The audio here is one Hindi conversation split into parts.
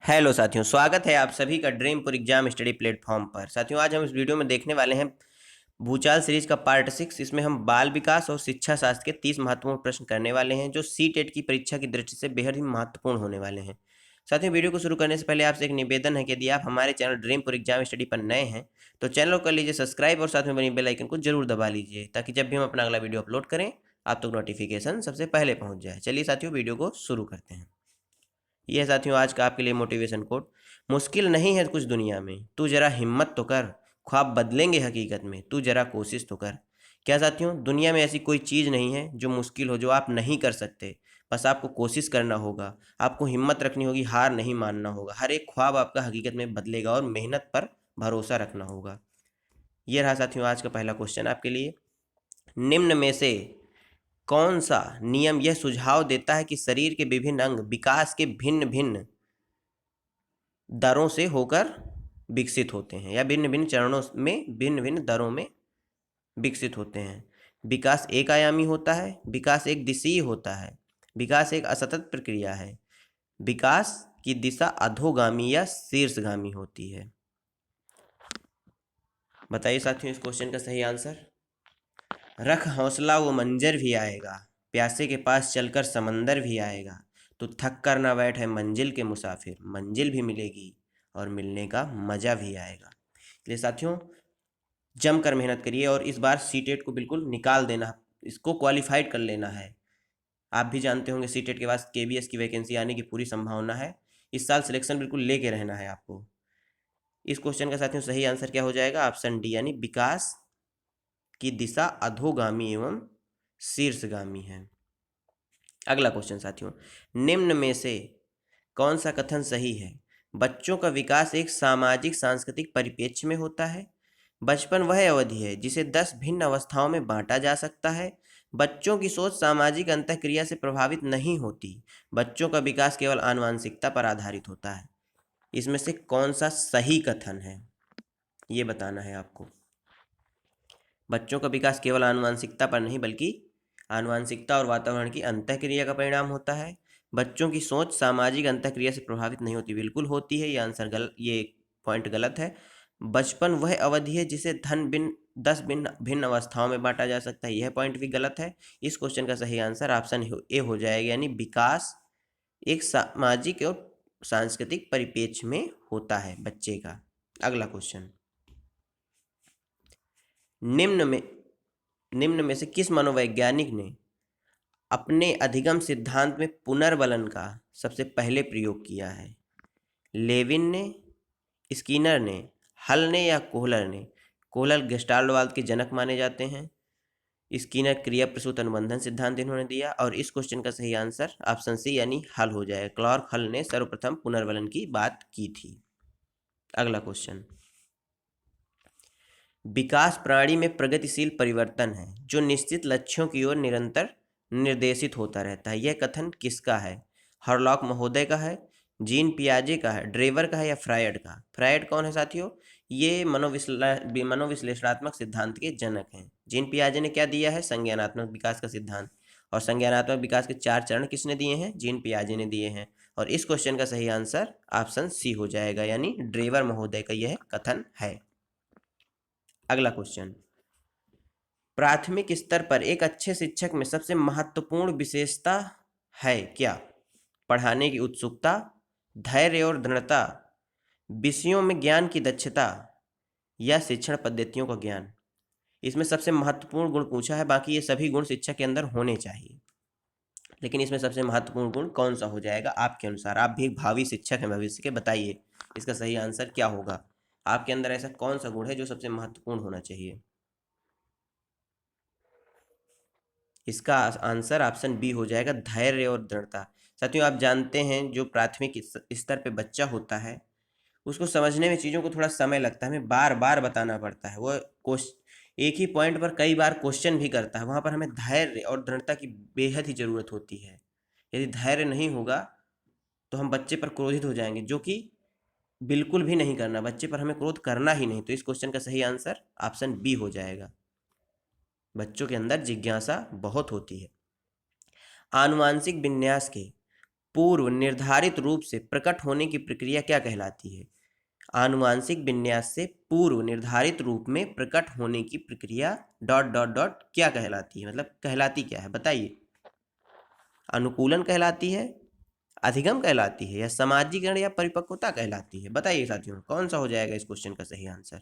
हेलो साथियों, स्वागत है आप सभी का ड्रीमपुर एग्जाम स्टडी प्लेटफॉर्म पर। साथियों, आज हम इस वीडियो में देखने वाले हैं भूचाल सीरीज का पार्ट 6। इसमें हम बाल विकास और शिक्षा शास्त्र के 30 महत्वपूर्ण प्रश्न करने वाले हैं जो सी टेट की परीक्षा की दृष्टि से बेहद ही महत्वपूर्ण होने वाले हैं। साथियों, वीडियो को शुरू करने से पहले आपसे एक निवेदन है कि यदि आप हमारे चैनल ड्रीमपुर एग्जाम स्टडी पर नए हैं तो चैनल को कर लीजिए सब्सक्राइब और साथ में बनी बेल आइकन को जरूर दबा लीजिए ताकि जब भी हम अपना अगला वीडियो अपलोड करें आप तक नोटिफिकेशन सबसे पहले पहुंच जाए। चलिए साथियों, वीडियो को शुरू करते हैं। यह साथियों आज का आपके लिए मोटिवेशन कोट। मुश्किल नहीं है कुछ दुनिया में, तू जरा हिम्मत तो कर। ख्वाब बदलेंगे हकीकत में, तू जरा कोशिश तो कर। क्या साथियों, दुनिया में ऐसी कोई चीज़ नहीं है जो मुश्किल हो, जो आप नहीं कर सकते। बस आपको कोशिश करना होगा, आपको हिम्मत रखनी होगी, हार नहीं मानना होगा। हर एक ख्वाब आपका हकीकत में बदलेगा और मेहनत पर भरोसा रखना होगा। यह रहा साथियों आज का पहला क्वेश्चन आपके लिए। निम्न में से कौन सा नियम यह सुझाव देता है कि शरीर के विभिन्न अंग विकास के भिन्न भिन्न दरों से होकर विकसित होते हैं या भिन्न भिन्न चरणों में भिन्न भिन्न दरों में विकसित होते हैं? विकास एक आयामी होता है, विकास एक दिशीय होता है, विकास एक असतत प्रक्रिया है, विकास की दिशा अधोगामी या शीर्षगामी होती है। बताइए साथियों इस क्वेश्चन का सही आंसर। रख हौसला वो मंजर भी आएगा, प्यासे के पास चलकर समंदर भी आएगा। तो थक कर ना बैठ है मंजिल के मुसाफिर, मंजिल भी मिलेगी और मिलने का मजा भी आएगा। इसलिए साथियों जमकर मेहनत करिए और इस बार सीटेट को बिल्कुल निकाल देना, इसको क्वालिफाइड कर लेना है। आप भी जानते होंगे सीटेट के बाद केबीएस की वैकेंसी आने की पूरी संभावना है। इस साल सिलेक्शन बिल्कुल लेके रहना है आपको। इस क्वेश्चन का साथियों सही आंसर क्या हो जाएगा? ऑप्शन डी, यानी विकास की दिशा अधोगामी एवं शीर्षगामी है। अगला क्वेश्चन साथियों, निम्न में से कौन सा कथन सही है? बच्चों का विकास एक सामाजिक सांस्कृतिक परिप्रेक्ष्य में होता है। बचपन वह अवधि है जिसे 10 भिन्न अवस्थाओं में बांटा जा सकता है। बच्चों की सोच सामाजिक अंतःक्रिया से प्रभावित नहीं होती। बच्चों का विकास केवल आनुवंशिकता पर आधारित होता है। इसमें से कौन सा सही कथन है ये बताना है आपको। बच्चों का विकास केवल आनुवंशिकता पर नहीं बल्कि आनुवंशिकता और वातावरण की अंतःक्रिया का परिणाम होता है। बच्चों की सोच सामाजिक अंतःक्रिया से प्रभावित नहीं होती, बिल्कुल होती है। ये आंसर गलत, ये पॉइंट गलत है। बचपन वह अवधि है जिसे 10 भिन्न भिन्न अवस्थाओं में बांटा जा सकता है, यह पॉइंट भी गलत है। इस क्वेश्चन का सही आंसर ऑप्शन ए हो जाएगा, यानी विकास एक सामाजिक और सांस्कृतिक परिप्रेक्ष्य में होता है बच्चे का। अगला क्वेश्चन, निम्न में से किस मनोवैज्ञानिक ने अपने अधिगम सिद्धांत में पुनर्बलन का सबसे पहले प्रयोग किया है? लेविन ने, स्किनर ने, हल ने या कोहलर ने? कोहलर गेस्टाल्टवाद के जनक माने जाते हैं। स्किनर क्रिया प्रसूत अनुबंधन सिद्धांत इन्होंने दिया। और इस क्वेश्चन का सही आंसर ऑप्शन सी यानी हल हो जाएगा। क्लार्क हल ने सर्वप्रथम पुनर्बलन की बात की थी। अगला क्वेश्चन, विकास प्राणी में प्रगतिशील परिवर्तन है जो निश्चित लक्ष्यों की ओर निरंतर निर्देशित होता रहता है। यह कथन किसका है? हरलॉक महोदय का है, जीन पियाजे का है, ड्रेवर का है या फ्रायड का? फ्रायड कौन है साथियों? ये मनोविश्लेषणात्मक सिद्धांत के जनक हैं। जीन पियाजे ने क्या दिया है? संज्ञानात्मक विकास का सिद्धांत। और संज्ञानात्मक विकास के 4 चरण किसने दिए हैं? जीन पियाजे ने दिए हैं। और इस क्वेश्चन का सही आंसर ऑप्शन सी हो जाएगा, यानी ड्रेवर महोदय का यह कथन है। अगला क्वेश्चन, प्राथमिक स्तर पर एक अच्छे शिक्षक में सबसे महत्वपूर्ण विशेषता है क्या? पढ़ाने की उत्सुकता, धैर्य और दृढ़ता, विषयों में ज्ञान की दक्षता या शिक्षण पद्धतियों का ज्ञान? इसमें सबसे महत्वपूर्ण गुण पूछा है, बाकी ये सभी गुण शिक्षक के अंदर होने चाहिए, लेकिन इसमें सबसे महत्वपूर्ण गुण कौन सा हो जाएगा आपके अनुसार? आप भी एक भावी शिक्षक हैं भविष्य के, बताइए इसका सही आंसर क्या होगा। आपके अंदर ऐसा कौन सा गुण है जो सबसे महत्वपूर्ण होना चाहिए? इसका आंसर ऑप्शन बी हो जाएगा, धैर्य और दृढ़ता। साथियों आप जानते हैं जो प्राथमिक स्तर पे बच्चा होता है उसको समझने में चीज़ों को थोड़ा समय लगता है, हमें बार बार बताना पड़ता है। वो एक ही पॉइंट पर कई बार क्वेश्चन भी करता है, वहाँ पर हमें धैर्य और दृढ़ता की बेहद ही ज़रूरत होती है। यदि धैर्य नहीं होगा तो हम बच्चे पर क्रोधित हो जाएंगे, जो कि बिल्कुल भी नहीं करना, बच्चे पर हमें क्रोध करना ही नहीं। तो इस क्वेश्चन का सही आंसर ऑप्शन बी हो जाएगा, बच्चों के अंदर जिज्ञासा बहुत होती है। आनुवांशिक विन्यास के पूर्व निर्धारित रूप से प्रकट होने की प्रक्रिया क्या कहलाती है? आनुवांशिक विन्यास से पूर्व निर्धारित रूप में प्रकट होने की प्रक्रिया डॉट डॉट डॉट क्या कहलाती है, मतलब कहलाती क्या है बताइए। अनुकूलन कहलाती है, अधिगम कहलाती है, या समाजीकरण या परिपक्वता कहलाती है? बताइए साथियों, कौन सा हो जाएगा इस क्वेश्चन का सही आंसर?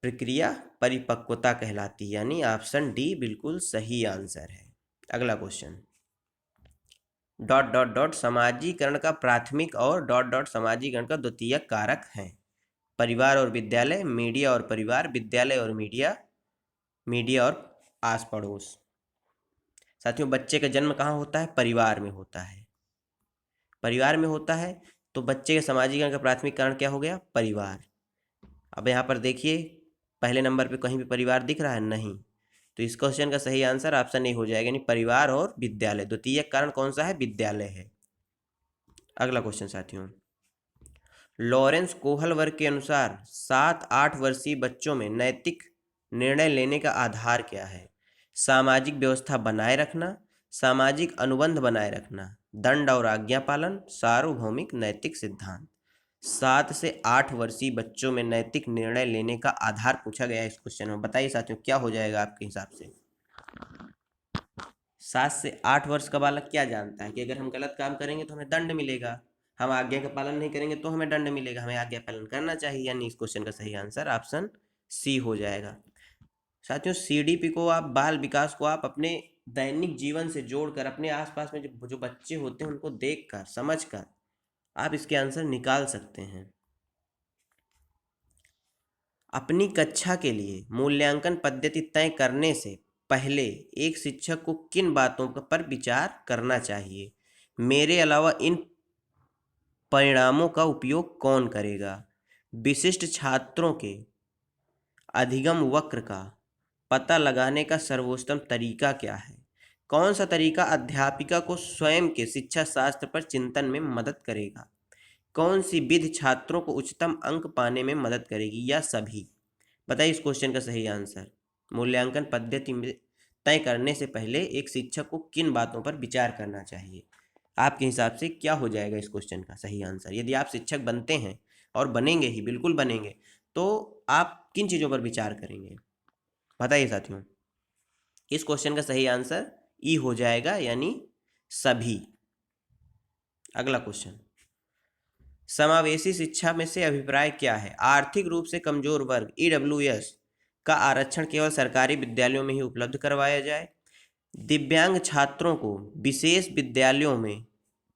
प्रक्रिया परिपक्वता कहलाती है, यानी ऑप्शन डी बिल्कुल सही आंसर है। अगला क्वेश्चन, डॉट डॉट डॉट समाजीकरण का प्राथमिक और डॉट डॉट समाजीकरण का द्वितीयक कारक है। परिवार और विद्यालय, मीडिया और परिवार, विद्यालय और मीडिया, मीडिया और आस पड़ोस। साथियों, बच्चे का जन्म कहाँ होता है? परिवार में होता है। परिवार में होता है तो बच्चे के समाजीकरण का प्राथमिक कारण क्या हो गया? परिवार। अब यहाँ पर देखिए, पहले नंबर पे कहीं भी परिवार दिख रहा है? नहीं। तो इस क्वेश्चन का सही आंसर ऑप्शन ए हो जाएगा, यानी परिवार और विद्यालय। द्वितीयक कारण कौन सा है? विद्यालय है। अगला क्वेश्चन साथियों, लॉरेंस कोहल वर्ग के अनुसार 7-8 वर्षीय बच्चों में नैतिक निर्णय लेने का आधार क्या है? सामाजिक व्यवस्था बनाए रखना, सामाजिक अनुबंध बनाए रखना, दंड और आज्ञा पालन, सार्वभौमिक नैतिक सिद्धांत। 7 से 8 वर्षीय बच्चों में नैतिक निर्णय लेने का आधार पूछा गया है इस क्वेश्चन में। बताइए साथियों, क्या हो जाएगा आपके हिसाब से? 7 से 8 वर्ष का बालक क्या जानता है कि अगर हम गलत काम करेंगे तो हमें दंड मिलेगा, हम आज्ञा का पालन नहीं करेंगे तो हमें दंड मिलेगा, हमें आज्ञा पालन करना चाहिए। यानी इस क्वेश्चन का सही आंसर ऑप्शन सी हो जाएगा। साथियों, सीडीपी को आप, बाल विकास को आप अपने दैनिक जीवन से जोड़कर, अपने आसपास में जो बच्चे होते हैं उनको देखकर, समझकर आप इसके आंसर निकाल सकते हैं। अपनी कक्षा के लिए मूल्यांकन पद्धति तय करने से पहले एक शिक्षक को किन बातों पर विचार करना चाहिए? मेरे अलावा इन परिणामों का उपयोग कौन करेगा? विशिष्ट छात्रों के अधिगम वक्र का पता लगाने का सर्वोत्तम तरीका क्या है? कौन सा तरीका अध्यापिका को स्वयं के शिक्षा शास्त्र पर चिंतन में मदद करेगा? कौन सी विधि छात्रों को उच्चतम अंक पाने में मदद करेगी, या सभी? बताइए इस क्वेश्चन का सही आंसर। मूल्यांकन पद्धति में तय करने से पहले एक शिक्षक को किन बातों पर विचार करना चाहिए? आपके हिसाब से क्या हो जाएगा इस क्वेश्चन का सही आंसर? यदि आप शिक्षक बनते हैं, और बनेंगे ही, बिल्कुल बनेंगे, तो आप किन चीज़ों पर विचार करेंगे? बताइए साथियों। इस क्वेश्चन का सही आंसर ई हो जाएगा, यानी सभी। अगला क्वेश्चन, समावेशी शिक्षा में से अभिप्राय क्या है? आर्थिक रूप से कमजोर वर्ग ईडब्ल्यूएस का आरक्षण केवल सरकारी विद्यालयों में ही उपलब्ध करवाया जाए, दिव्यांग छात्रों को विशेष विद्यालयों में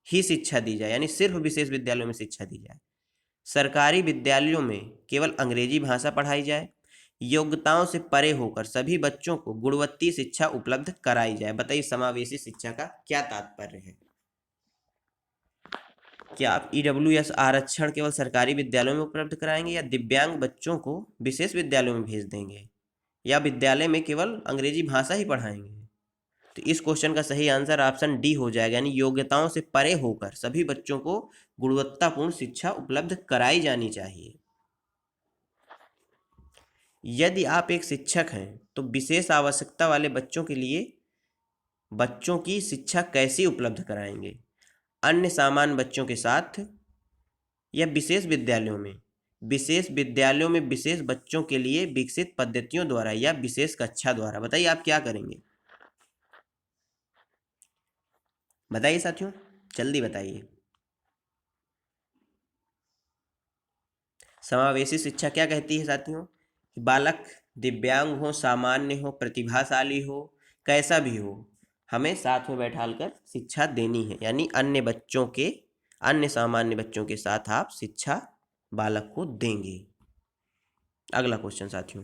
ही शिक्षा दी जाए, यानी सिर्फ विशेष विद्यालयों में शिक्षा दी जाए, सरकारी विद्यालयों में केवल अंग्रेजी भाषा पढ़ाई जाए, योग्यताओं से परे होकर सभी बच्चों को गुणवत्तीय शिक्षा उपलब्ध कराई जाए। बताइए समावेशी शिक्षा का क्या तात्पर्य है? क्या आप ईडब्ल्यूएस आरक्षण केवल सरकारी विद्यालयों में उपलब्ध कराएंगे, या दिव्यांग बच्चों को विशेष विद्यालयों में भेज देंगे, या विद्यालय में केवल अंग्रेजी भाषा ही पढ़ाएंगे? तो इस क्वेश्चन का सही आंसर ऑप्शन डी हो जाएगा, यानी योग्यताओं से परे होकर सभी बच्चों को गुणवत्तापूर्ण शिक्षा उपलब्ध कराई जानी चाहिए। यदि आप एक शिक्षक हैं तो विशेष आवश्यकता वाले बच्चों के लिए बच्चों की शिक्षा कैसे उपलब्ध कराएंगे? अन्य सामान्य बच्चों के साथ, या विशेष विद्यालयों में? विशेष विद्यालयों में विशेष बच्चों के लिए विकसित पद्धतियों द्वारा, या विशेष कक्षा द्वारा? बताइए आप क्या करेंगे? बताइए साथियों, जल्दी बताइए। समावेशी शिक्षा क्या कहती है साथियों? कि बालक दिव्यांग हो, सामान्य हो, प्रतिभाशाली हो, कैसा भी हो, हमें साथ में बैठालकर शिक्षा देनी है, यानी अन्य सामान्य बच्चों के साथ आप शिक्षा बालक को देंगे। अगला क्वेश्चन साथियों,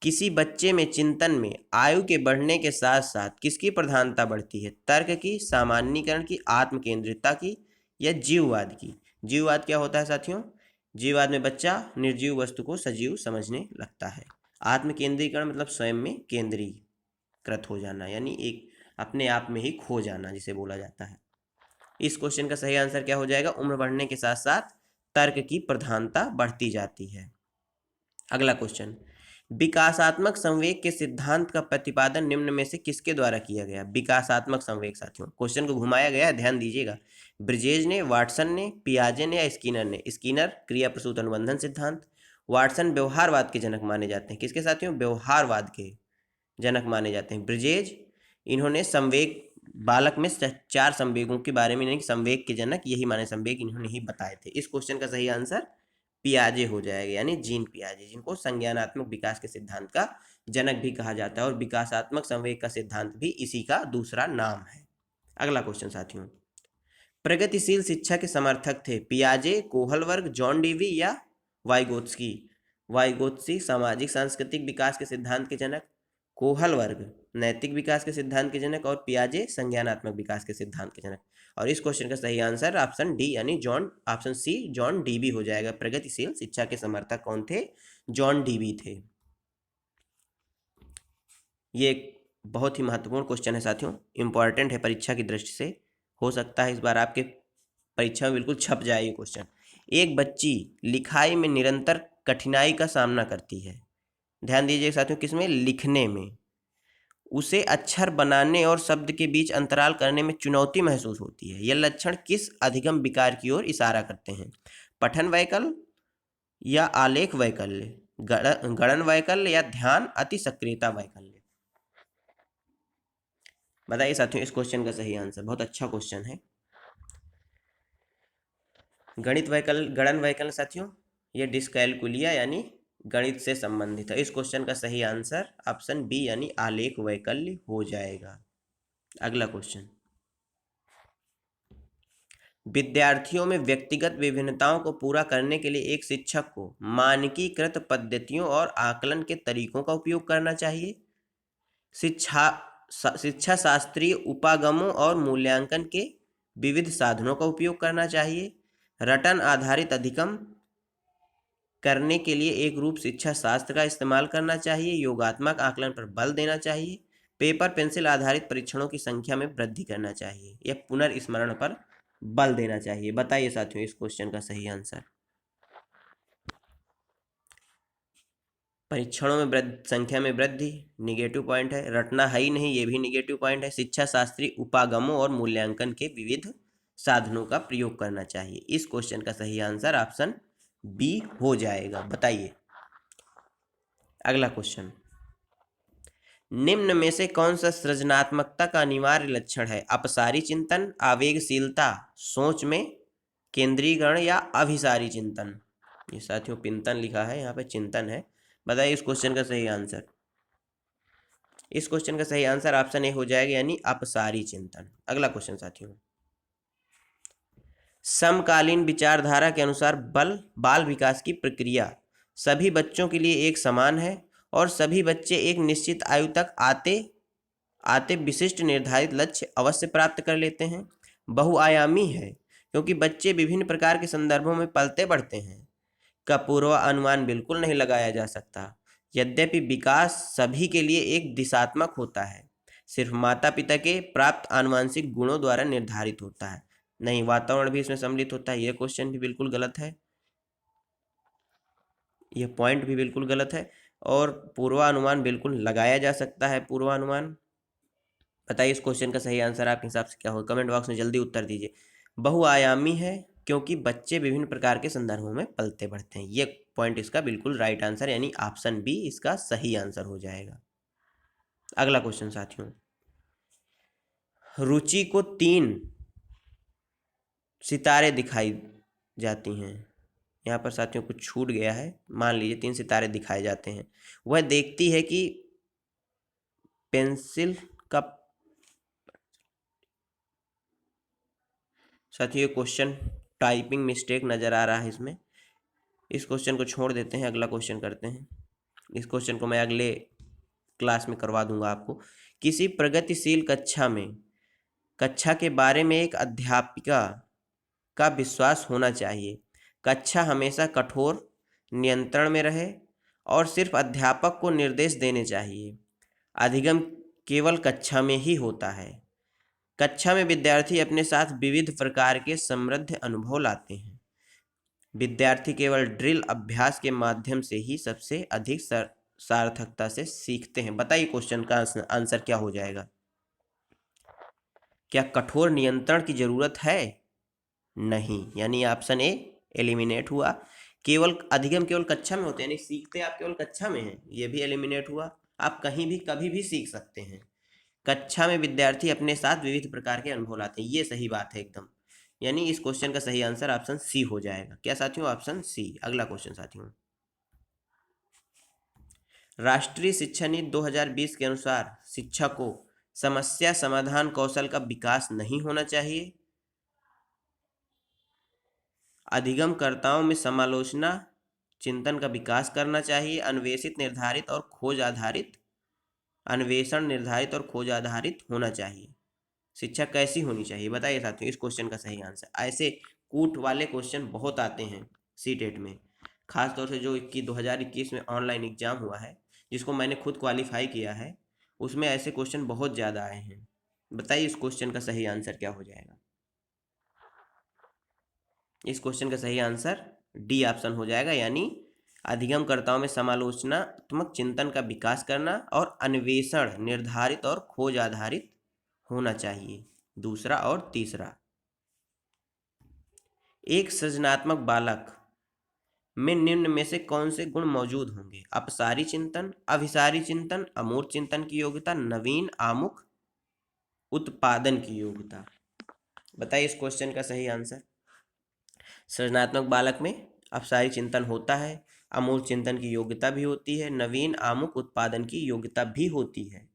किसी बच्चे में चिंतन में आयु के बढ़ने के साथ साथ किसकी प्रधानता बढ़ती है? तर्क की, सामान्यीकरण की, आत्म केंद्रितता की, या जीववाद की? जीववाद क्या होता है साथियों? जीववाद में बच्चा निर्जीव वस्तु को सजीव समझने लगता है। आत्म केंद्रीकरण मतलब स्वयं में केंद्रीकृत हो जाना, यानी एक अपने आप में ही खो जाना जिसे बोला जाता है। इस क्वेश्चन का सही आंसर क्या हो जाएगा? उम्र बढ़ने के साथ साथ तर्क की प्रधानता बढ़ती जाती है। अगला क्वेश्चन, विकासात्मक संवेग के सिद्धांत का प्रतिपादन निम्न में से किसके द्वारा किया गया? विकासात्मक संवेग साथियों, क्वेश्चन को घुमाया गया है, ध्यान दीजिएगा। ब्रिजेज ने, वाटसन ने, पियाजे ने या स्किनर ने? स्किनर क्रिया प्रसूत अनुबंधन सिद्धांत, वाटसन व्यवहारवाद के जनक माने जाते हैं। किसके साथियों? व्यवहारवाद के जनक माने जाते हैं। ब्रिजेज, इन्होंने संवेग, बालक में 4 संवेगों के बारे में, नहीं, संवेग के जनक यही माने, संवेग इन्होंने ही बताए थे। इस क्वेश्चन का सही आंसर पियाजे हो जाएगा, यानी जीन पियाजे, जिनको संज्ञानात्मक विकास के सिद्धांत का जनक भी कहा जाता है और विकासात्मक संवेग का सिद्धांत भी इसी का दूसरा नाम है। अगला क्वेश्चन साथियों, प्रगतिशील शिक्षा के समर्थक थे पियाजे, कोहलवर्ग, जॉन डीवी या वाइगोत्स्की? वाइगोत्स्की सामाजिक सांस्कृतिक विकास के सिद्धांत के जनक, कोहलवर्ग नैतिक विकास के सिद्धांत के जनक और पियाजे संज्ञानात्मक विकास के सिद्धांत के जनक। और इस क्वेश्चन का सही आंसर ऑप्शन डी यानी ऑप्शन सी जॉन डीवी हो जाएगा। प्रगतिशील शिक्षा के समर्थक कौन थे? जॉन डीवी थे। ये एक बहुत ही महत्वपूर्ण क्वेश्चन है साथियों, इंपॉर्टेंट है परीक्षा की दृष्टि से, हो सकता है इस बार आपके परीक्षा में बिल्कुल छप जाए ये क्वेश्चन। एक बच्ची लिखाई में निरंतर कठिनाई का सामना करती है, ध्यान दीजिए साथियों, किसमें? लिखने में। उसे अक्षर बनाने और शब्द के बीच अंतराल करने में चुनौती महसूस होती है। यह लक्षण किस अधिगम विकार की ओर इशारा करते हैं? पठन वैकल्य या आलेख वैकल्य, गणन वैकल्य या ध्यान अति सक्रियता वैकल्य? बताइए साथियों इस क्वेश्चन का सही आंसर। बहुत अच्छा क्वेश्चन है। गणित वैकल्य, गणन वैकल्य साथियों, ये डिस्कैलकुलिया यानी गणित से संबंधित है। इस क्वेश्चन का सही आंसर ऑप्शन बी यानी आलेख वैकल्य हो जाएगा। अगला क्वेश्चन, विद्यार्थियों में व्यक्तिगत विभिन्नताओं को पूरा करने के लिए एक शिक्षक को मानकीकृत पद्धतियों और आकलन के तरीकों का उपयोग करना चाहिए। शिक्षा शास्त्रीय उपागमों और मूल्यांकन के विविध साधनों का उपयोग करना चाहिए। रटन आधारित अधिगम करने के लिए एक रूप शिक्षा शास्त्र का इस्तेमाल करना चाहिए। योगात्मक आकलन पर बल देना चाहिए। पेपर पेंसिल आधारित परीक्षणों की संख्या में वृद्धि करना चाहिए या पुनर्स्मरण पर बल देना चाहिए। बताइए साथियों इस क्वेश्चन का सही आंसर। परीक्षणों में संख्या में वृद्धि निगेटिव पॉइंट है, रटना है ही नहीं ये भी निगेटिव पॉइंट है। शिक्षा शास्त्री उपागमों और मूल्यांकन के विविध साधनों का प्रयोग करना चाहिए। इस क्वेश्चन का सही आंसर ऑप्शन बी हो जाएगा। बताइए अगला क्वेश्चन, निम्न में से कौन सा सृजनात्मकता का अनिवार्य लक्षण है? अपसारी चिंतन, आवेगशीलता, सोच में केंद्रीकरण या अभिसारी चिंतन? ये साथियों पिंतन लिखा है, यहाँ पे चिंतन है। बताइए इस क्वेश्चन का सही आंसर। इस क्वेश्चन का सही आंसर ऑप्शन ए हो जाएगा यानी अपसारी चिंतन। अगला क्वेश्चन साथियों, समकालीन विचारधारा के अनुसार बाल विकास की प्रक्रिया सभी बच्चों के लिए एक समान है और सभी बच्चे एक निश्चित आयु तक आते विशिष्ट निर्धारित लक्ष्य अवश्य प्राप्त कर लेते हैं। बहुआयामी है क्योंकि बच्चे विभिन्न प्रकार के संदर्भों में पलते बढ़ते हैं का पूर्वानुमान बिल्कुल नहीं लगाया जा सकता। यद्यपि विकास सभी के लिए एक दिशात्मक होता है, सिर्फ माता पिता के प्राप्त आनुवंशिक गुणों द्वारा निर्धारित होता है। नहीं, वातावरण भी इसमें सम्मिलित होता है। यह क्वेश्चन भी बिल्कुल गलत है, यह पॉइंट भी बिल्कुल गलत है। और पूर्वानुमान बिल्कुल लगाया जा सकता है, पूर्वानुमान। बताइए इस क्वेश्चन का सही आंसर आपके हिसाब से क्या होगा? कमेंट बॉक्स में जल्दी उत्तर दीजिए। बहुआयामी है क्योंकि बच्चे विभिन्न प्रकार के संदर्भों में पलते बढ़ते हैं। ये पॉइंट इसका बिल्कुल राइट आंसर यानी ऑप्शन बी इसका सही आंसर हो जाएगा। अगला क्वेश्चन साथियों, रुचि को 3 सितारे दिखाई जाती हैं। यहाँ पर साथियों कुछ छूट गया है, मान लीजिए 3 सितारे दिखाए जाते हैं। वह देखती है कि पेंसिल का, साथियों क्वेश्चन टाइपिंग मिस्टेक नज़र आ रहा है इसमें। इस क्वेश्चन को छोड़ देते हैं, अगला क्वेश्चन करते हैं। इस क्वेश्चन को मैं अगले क्लास में करवा दूंगा आपको। किसी प्रगतिशील कक्षा के बारे में एक अध्यापिका का विश्वास होना चाहिए। कक्षा हमेशा कठोर नियंत्रण में रहे और सिर्फ अध्यापक को निर्देश देने चाहिए। अधिगम केवल कक्षा में ही होता है। कक्षा में विद्यार्थी अपने साथ विविध प्रकार के समृद्ध अनुभव लाते हैं। विद्यार्थी केवल ड्रिल अभ्यास के माध्यम से ही सबसे अधिक सार्थकता से सीखते हैं। बताइए क्वेश्चन का आंसर क्या हो जाएगा। क्या कठोर नियंत्रण की जरूरत है? नहीं, यानी ऑप्शन ए एलिमिनेट हुआ। केवल अधिगम केवल कक्षा में होते हैं, यानी सीखते आप केवल कक्षा में हैं, ये भी एलिमिनेट हुआ। आप कहीं भी कभी भी सीख सकते हैं। कक्षा में विद्यार्थी अपने साथ विविध प्रकार के अनुभव लाते हैं, ये सही बात है एकदम। यानी इस क्वेश्चन का सही आंसर ऑप्शन सी हो जाएगा। क्या साथियों? Option C. अगला क्वेश्चन साथियों, राष्ट्रीय शिक्षा नीति 2020 के अनुसार शिक्षा को समस्या समाधान कौशल का विकास नहीं होना चाहिए, अधिगमकर्ताओं में समालोचना चिंतन का विकास करना चाहिए, अन्वेषण निर्धारित और खोज आधारित होना चाहिए। शिक्षा कैसी होनी चाहिए बताइए साथियों इस क्वेश्चन का सही आंसर। ऐसे कूट वाले क्वेश्चन बहुत आते हैं सीटेट में, खासतौर से जो 2021 में ऑनलाइन एग्जाम हुआ है, जिसको मैंने खुद क्वालिफाई किया है, उसमें ऐसे क्वेश्चन बहुत ज़्यादा आए हैं। बताइए इस क्वेश्चन का सही आंसर क्या हो जाएगा। इस क्वेश्चन का सही आंसर डी ऑप्शन हो जाएगा, यानी अधिगमकर्ताओं में समालोचनात्मक चिंतन का विकास करना और अन्वेषण निर्धारित और खोज आधारित होना चाहिए, दूसरा और तीसरा। एक सृजनात्मक बालक में निम्न में से कौन से गुण मौजूद होंगे? अपसारी चिंतन, अभिसारी चिंतन, अमूर्त चिंतन की योग्यता, नवीन आमुख उत्पादन की योग्यता। बताइए इस क्वेश्चन का सही आंसर। सृजनात्मक बालक में अपसारी चिंतन होता है, अमूर्त चिंतन की योग्यता भी होती है, नवीन आमुख उत्पादन की योग्यता भी होती है।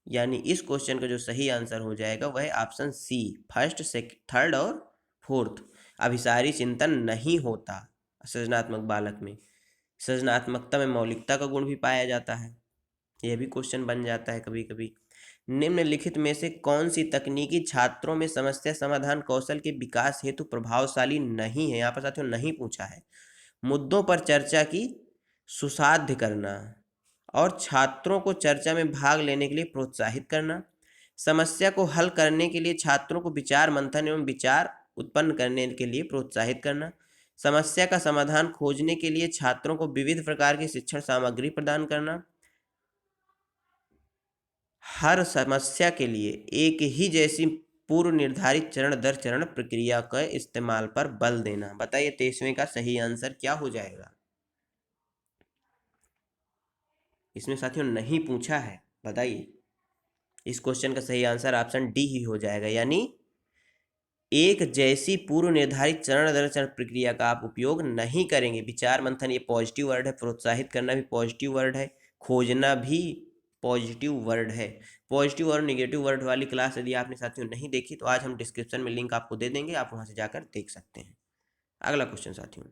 यानी इस क्वेश्चन का जो सही आंसर हो जाएगा वह option C, first second third और फोर्थ। अभिसारी चिंतन नहीं होता सृजनात्मक बालक में। सृजनात्मकता में मौलिकता का गुण भी पाया जाता है, यह भी क्वेश्चन बन जाता है कभी कभी। निम्नलिखित में से कौन सी तकनीकी छात्रों में समस्या समाधान कौशल के विकास हेतु प्रभावशाली नहीं है? यहाँ पर साथियों नहीं पूछा है। मुद्दों पर चर्चा की सुसाध्य करना और छात्रों को चर्चा में भाग लेने के लिए प्रोत्साहित करना, समस्या को हल करने के लिए छात्रों को विचार मंथन एवं विचार उत्पन्न करने के लिए प्रोत्साहित करना, समस्या का समाधान खोजने के लिए छात्रों को विविध प्रकार की शिक्षण सामग्री प्रदान करना, हर समस्या के लिए एक ही जैसी पूर्व निर्धारित चरण दर चरण प्रक्रिया के इस्तेमाल पर बल देना। बताइए 23वें का सही आंसर क्या हो जाएगा। इसमें साथियों नहीं पूछा है, बताइए इस क्वेश्चन का सही आंसर ऑप्शन डी ही हो जाएगा, यानी एक जैसी पूर्व निर्धारित चरण दर चरण प्रक्रिया का आप उपयोग नहीं करेंगे। विचार मंथन ये पॉजिटिव वर्ड है, प्रोत्साहित करना भी पॉजिटिव वर्ड है, खोजना भी पॉजिटिव वर्ड है। पॉजिटिव और निगेटिव वर्ड वाली क्लास यदि आपने साथियों नहीं देखी तो आज हम डिस्क्रिप्शन में लिंक आपको दे देंगे, आप वहां से जाकर देख सकते हैं। अगला क्वेश्चन साथियों,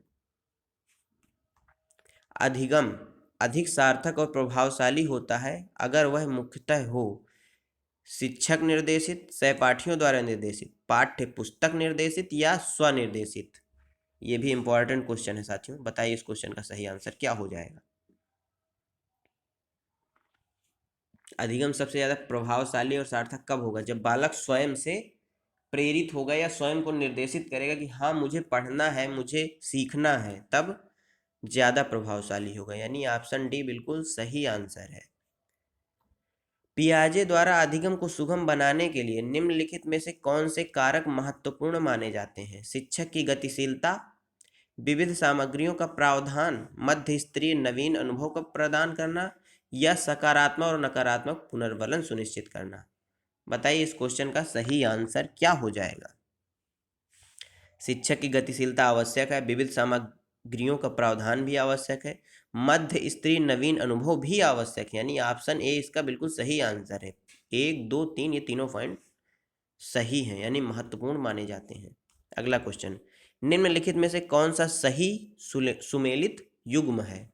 अधिगम अधिक सार्थक और प्रभावशाली होता है अगर वह मुख्यतः हो शिक्षक निर्देशित, सहपाठियों द्वारा निर्देशित, पाठ्य पुस्तक निर्देशित या स्वनिर्देशित। ये भी इंपॉर्टेंट क्वेश्चन है साथियों। बताइए इस क्वेश्चन का सही आंसर क्या हो जाएगा। अधिगम सबसे ज्यादा प्रभावशाली और सार्थक कब होगा? जब बालक स्वयं से प्रेरित होगा या स्वयं को निर्देशित करेगा कि हाँ मुझे पढ़ना है, मुझे सीखना है, तब ज्यादा प्रभावशाली होगा। यानी ऑप्शन डी बिल्कुल सही आंसर है। पियाजे द्वारा अधिगम को सुगम बनाने के लिए निम्नलिखित में से कौन से कारक महत्वपूर्ण माने जाते हैं? शिक्षक की गतिशीलता, विविध सामग्रियों का प्रावधान, मध्य स्तरीय नवीन अनुभव का प्रदान करना या सकारात्मक और नकारात्मक पुनर्वलन सुनिश्चित करना। बताइए इस क्वेश्चन का सही आंसर क्या हो जाएगा। शिक्षक की गतिशीलता आवश्यक है, विविध सामग्रियों का प्रावधान भी आवश्यक है, मध्य स्तरीय नवीन अनुभव भी आवश्यक है। यानी ऑप्शन ए इसका बिल्कुल सही आंसर है। 1 2 3 ये तीनों पॉइंट सही हैं, यानी महत्वपूर्ण माने जाते हैं। अगला क्वेश्चन, निम्नलिखित में से कौन सा सही सुमेलित युग्म है?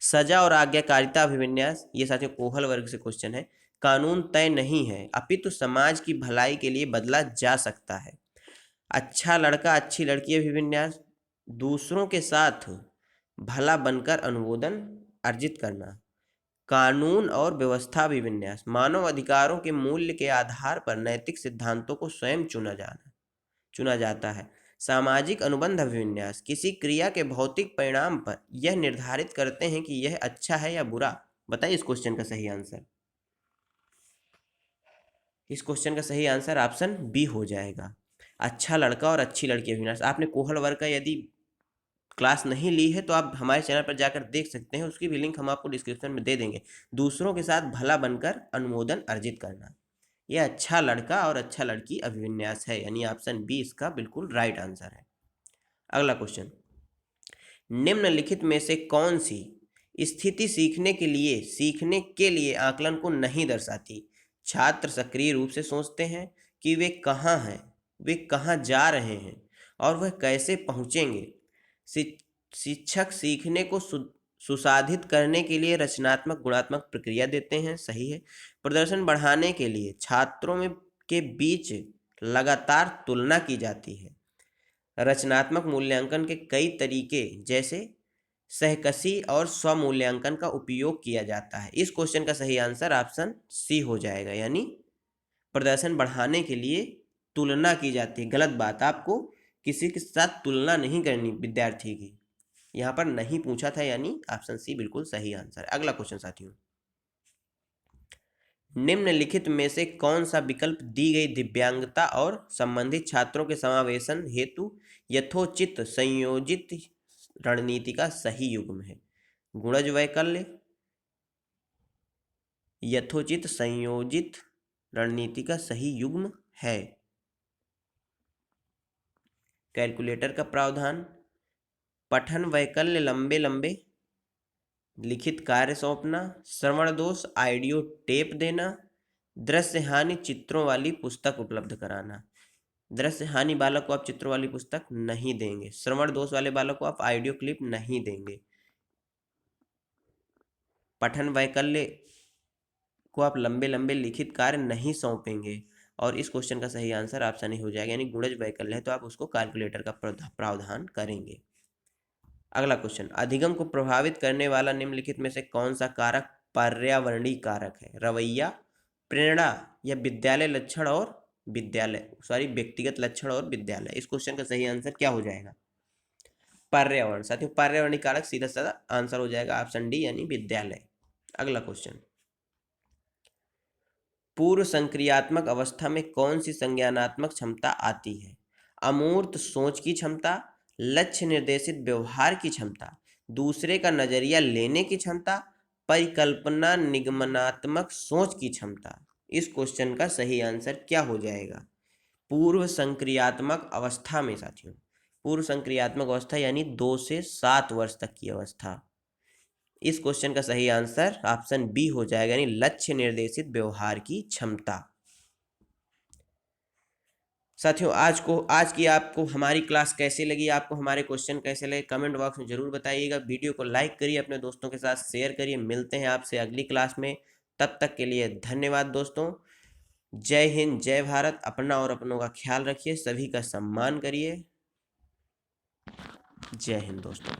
सजा और आज्ञाकारिता अभिविन्यास, ये साथियों कोहल वर्ग से क्वेश्चन है। कानून तय नहीं है अपितु समाज की भलाई के लिए बदला जा सकता है। अच्छा लड़का अच्छी लड़की अभिविन्यास, दूसरों के साथ भला बनकर अनुमोदन अर्जित करना। कानून और व्यवस्था अभिविन्यास, मानव अधिकारों के मूल्य के आधार पर नैतिक सिद्धांतों को स्वयं चुना जाता है। सामाजिक अनुबंध अभिविन्यास किसी क्रिया के भौतिक परिणाम पर यह निर्धारित करते हैं कि यह अच्छा है या बुरा। बताइए इस क्वेश्चन का सही आंसर। इस क्वेश्चन का सही आंसर ऑप्शन बी हो जाएगा। अच्छा लड़का और अच्छी लड़की अभिविन्यास। आपने कोहल वर्ग का यदि क्लास नहीं ली है तो आप हमारे चैनल पर जाकर देख सकते हैं, उसकी भी लिंक हम आपको डिस्क्रिप्शन में दे देंगे। दूसरों के साथ भला बनकर अनुमोदन अर्जित करना, यह अच्छा लड़का और अच्छा लड़की अभिविन्यास है, यानी ऑप्शन बी इसका बिल्कुल राइट आंसर है। अगला क्वेश्चन, निम्नलिखित में से कौन सी स्थिति सीखने के लिए आकलन को नहीं दर्शाती। छात्र सक्रिय रूप से सोचते हैं कि वे कहाँ हैं, वे कहाँ जा रहे हैं और वह कैसे पहुँचेंगे। शिक्षक सीखने को सुसाधित करने के लिए रचनात्मक गुणात्मक प्रक्रिया देते हैं, सही है। प्रदर्शन बढ़ाने के लिए छात्रों में के बीच लगातार तुलना की जाती है। रचनात्मक मूल्यांकन के कई तरीके जैसे सहकसी और स्वमूल्यांकन का उपयोग किया जाता है। इस क्वेश्चन का सही आंसर ऑप्शन सी हो जाएगा, यानी प्रदर्शन बढ़ाने के लिए तुलना की जाती है। गलत बात, आपको किसी के साथ तुलना नहीं करनी विद्यार्थी की, यहाँ पर नहीं पूछा था, यानी ऑप्शन सी बिल्कुल सही आंसर है। अगला क्वेश्चन साथियों, निम्नलिखित में से कौन सा विकल्प दी गई दिव्यांगता और संबंधित छात्रों के समावेशन हेतु यथोचित संयोजित रणनीति का सही युग्म है। गुणज वैकल्य, यथोचित संयोजित रणनीति का सही युग्म है। कैलकुलेटर का प्रावधान, पठन वैकल्य लंबे लंबे लिखित कार्य सौंपना, श्रवण दोष ऑडियो टेप देना, दृश्य हानि चित्रों वाली पुस्तक उपलब्ध कराना। दृश्य हानि बालक को आप चित्रों वाली पुस्तक नहीं देंगे, श्रवण दोष वाले बालक को आप ऑडियो क्लिप नहीं देंगे, पठन वैकल्य को आप लंबे लंबे लिखित कार्य नहीं सौंपेंगे, और इस क्वेश्चन का सही आंसर ऑप्शन ही हो जाएगा, यानी गुणज वैकल्य है तो आप उसको कैलकुलेटर का प्रावधान करेंगे। अगला क्वेश्चन, अधिगम को प्रभावित करने वाला निम्नलिखित में से कौन सा कारक पर्यावरणीय कारक है। रवैया, प्रेरणा या व्यक्तिगत लक्षण और विद्यालय। इस क्वेश्चन का सही आंसर क्या हो जाएगा। पर्यावरण। साथियों पर्यावरणीय कारक सीधा साधा आंसर हो जाएगा ऑप्शन डी, यानी विद्यालय। अगला क्वेश्चन, पूर्व संक्रियात्मक अवस्था में कौन सी संज्ञानात्मक क्षमता आती है। अमूर्त सोच की क्षमता, लक्ष्य निर्देशित व्यवहार की क्षमता, दूसरे का नजरिया लेने की क्षमता, परिकल्पना निगमनात्मक सोच की क्षमता। इस क्वेश्चन का सही आंसर क्या हो जाएगा। पूर्व संक्रियात्मक अवस्था में साथियों, पूर्व संक्रियात्मक अवस्था यानी 2 से 7 वर्ष तक की अवस्था। इस क्वेश्चन का सही आंसर ऑप्शन बी हो जाएगा, यानी लक्ष्य निर्देशित व्यवहार की क्षमता। साथियों आज की आपको हमारी क्लास कैसे लगी, आपको हमारे क्वेश्चन कैसे लगे, कमेंट बॉक्स में जरूर बताइएगा। वीडियो को लाइक करिए, अपने दोस्तों के साथ शेयर करिए। मिलते हैं आपसे अगली क्लास में, तब तक के लिए धन्यवाद दोस्तों। जय हिंद, जय भारत। अपना और अपनों का ख्याल रखिए, सभी का सम्मान करिए। जय हिंद दोस्तों।